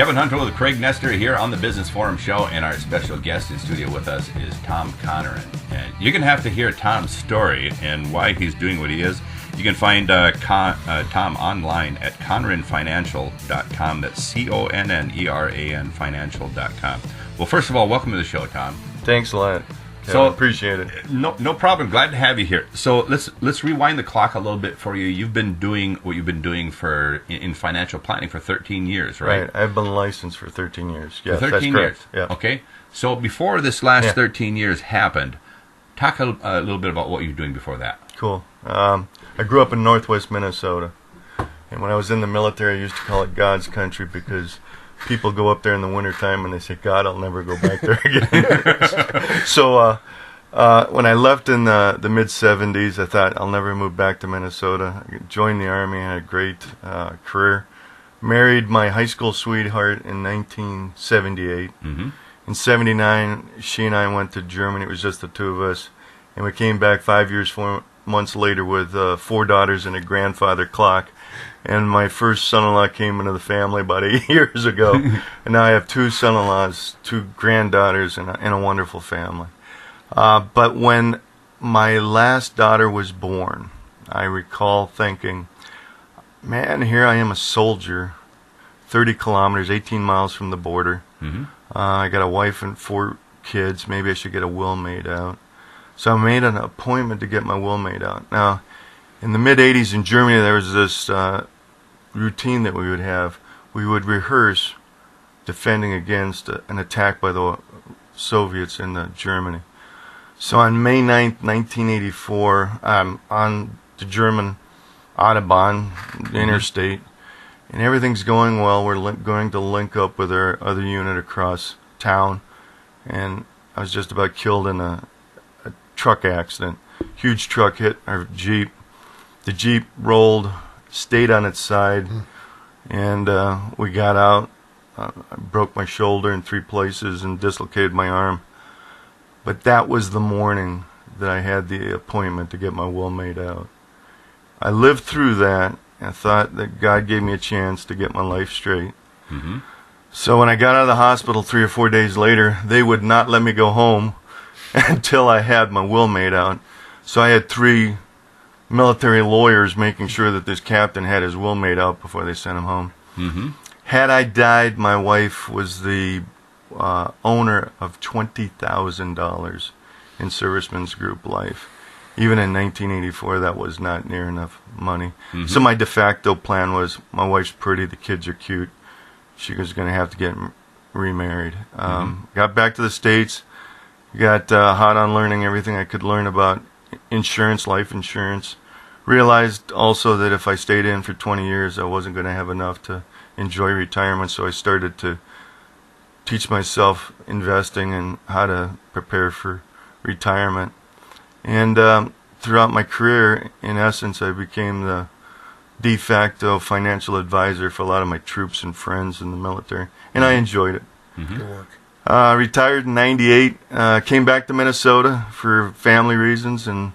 Kevin Hunter with Craig Nestor here on the Business Forum Show, and our special guest in studio with us is Tom Conneran. And you're going to have to hear Tom's story and why he's doing what he is. You can find Tom online at conneranfinancial.com. That's CONNERAN financial.com. Well, first of all, welcome to the show, Tom. Thanks a lot. So appreciate it. No problem. Glad to have you here. So let's rewind the clock a little bit for you. You've been doing what you've been doing in financial planning for 13 years, right? Right. I've been licensed for 13 years. Yes, for 13 years. Yeah. Okay. So before this last 13 years happened, talk a little bit about what you were doing before that. Cool. I grew up in northwest Minnesota, and when I was in the military, I used to call it God's country because people go up there in the wintertime and they say, God, I'll never go back there again. So when I left in the mid-'70s, I thought I'll never move back to Minnesota. I joined the Army, had a great career. Married my high school sweetheart in 1978. Mm-hmm. In 79, she and I went to Germany. It was just the two of us. And we came back 5 years, 4 months later with 4 daughters and a grandfather clock. And my first son-in-law came into the family about 8 years ago. And now I have 2 son-in-laws, 2 granddaughters, and a wonderful family. But when my last daughter was born, I recall thinking, man, here I am, a soldier, 30 kilometers, 18 miles from the border. Mm-hmm. I got a wife and 4 kids. Maybe I should get a will made out. So I made an appointment to get my will made out. Now, in the mid-'80s in Germany, there was this routine that we would have. We would rehearse defending against an attack by the Soviets in Germany. So on May 9th, 1984, I'm on the German Autobahn, interstate, and everything's going well. We're going to link up with our other unit across town, and I was just about killed in a truck accident. Huge truck hit our Jeep. The Jeep rolled, stayed on its side, and we got out. I broke my shoulder in 3 places and dislocated my arm. But that was the morning that I had the appointment to get my will made out. I lived through that. I thought that God gave me a chance to get my life straight. Mm-hmm. So when I got out of the hospital 3 or 4 days later, they would not let me go home until I had my will made out. So I had 3 military lawyers making sure that this captain had his will made out before they sent him home. Mm-hmm. Had I died, my wife was the owner of $20,000 in Servicemen's Group Life. Even in 1984, that was not near enough money. Mm-hmm. So my de facto plan was, my wife's pretty, the kids are cute, she was going to have to get remarried. Got back to the States, got hot on learning everything I could learn about insurance, life insurance. Realized also that if I stayed in for 20 years, I wasn't going to have enough to enjoy retirement, so I started to teach myself investing and how to prepare for retirement. And throughout my career, in essence, I became the de facto financial advisor for a lot of my troops and friends in the military, and I enjoyed it. Mm-hmm. Good work. Retired in 98, came back to Minnesota for family reasons, and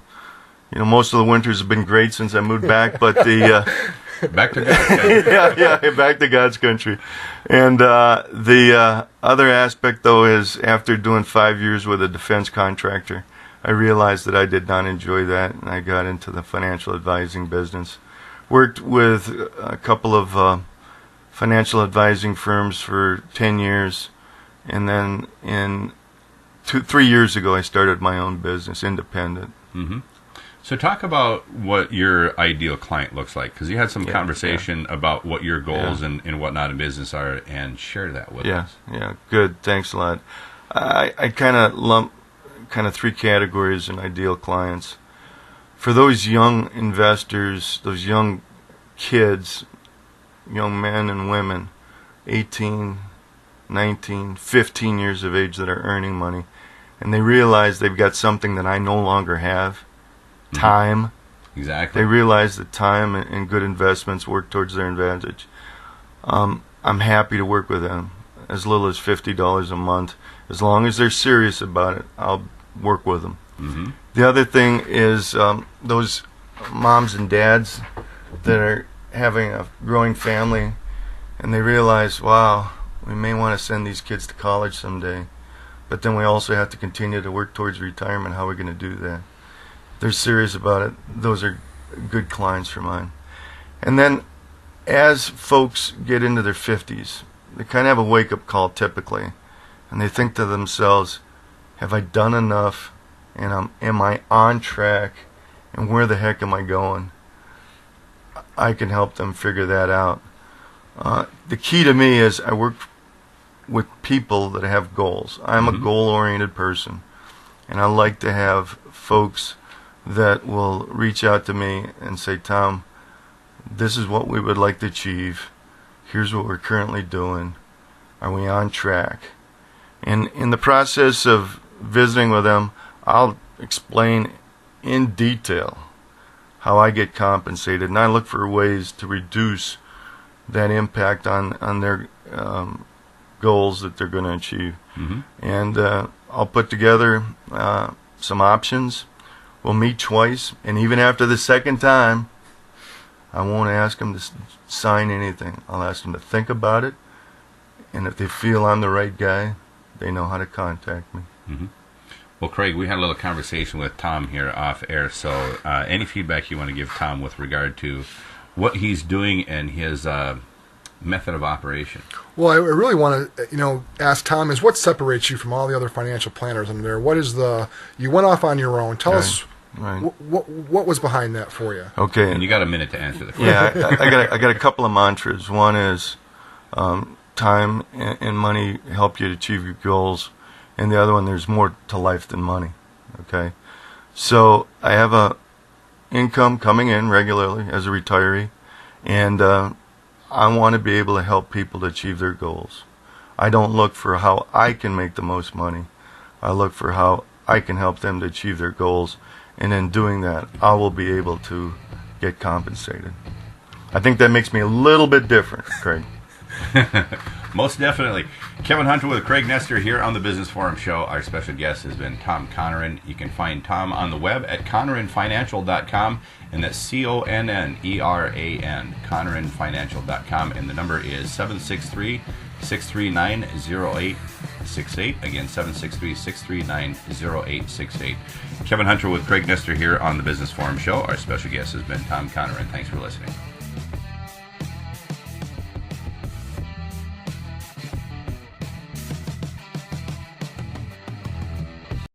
most of the winters have been great since I moved back, but the back to God's country. Back to God's country. And the other aspect, though, is after doing 5 years with a defense contractor, I realized that I did not enjoy that, and I got into the financial advising business. Worked with a couple of financial advising firms for 10 years, and then 3 years ago, I started my own business, independent. Mm-hmm. So talk about what your ideal client looks like, because you had some conversation about what your goals and whatnot in business are, and share that with us. Yeah, good. Thanks a lot. I kind of lump 3 categories in ideal clients. For those young investors, those young kids, young men and women, 18, 19, 15 years of age that are earning money, and they realize they've got something that I no longer have, time. Exactly. They realize that time and good investments work towards their advantage. I'm happy to work with them, as little as $50 a month. As long as they're serious about it, I'll work with them. Mm-hmm. The other thing is those moms and dads that are having a growing family, and they realize, wow, We may want to send these kids to college someday, but then we also have to continue to work towards retirement. How are we going to do that? If they're serious about it. Those are good clients for mine. And then as folks get into their 50s, they kind of have a wake-up call typically, and they think to themselves, have I done enough, and am I on track, and where the heck am I going? I can help them figure that out. The key to me is I work with people that have goals. I'm a goal-oriented person, and I like to have folks that will reach out to me and say, Tom, this is what we would like to achieve. Here's what we're currently doing. Are we on track? And in the process of visiting with them, I'll explain in detail how I get compensated, and I look for ways to reduce that impact on their goals that they're going to achieve. And I'll put together some options. We'll meet twice, and even after the second time, I won't ask them to sign anything. I'll ask them to think about it, and if they feel I'm the right guy, they know how to contact me. Well, Craig, we had a little conversation with Tom here off air, so any feedback you want to give Tom with regard to what he's doing and his method of operation? Well, I really want to, ask Tom is what separates you from all the other financial planners in there. What is you went off on your own. Tell us what was behind that for you. Okay. And you got a minute to answer the question. Yeah, I got a couple of mantras. One is time and money help you to achieve your goals, and the other one, there's more to life than money. Okay, so I have a income coming in regularly as a retiree, and I want to be able to help people to achieve their goals. I don't look for how I can make the most money. I look for how I can help them to achieve their goals, and in doing that, I will be able to get compensated. I think that makes me a little bit different, Craig. Most definitely. Kevin Hunter with Craig Nestor here on the Business Forum Show. Our special guest has been Tom Conneran. You can find Tom on the web at ConneranFinancial.com, and that's ConneRan, ConneranFinancial.com, and the number is 763-639-0868. Again, 763-639-0868. Kevin Hunter with Craig Nestor here on the Business Forum Show. Our special guest has been Tom Conneran. Thanks for listening.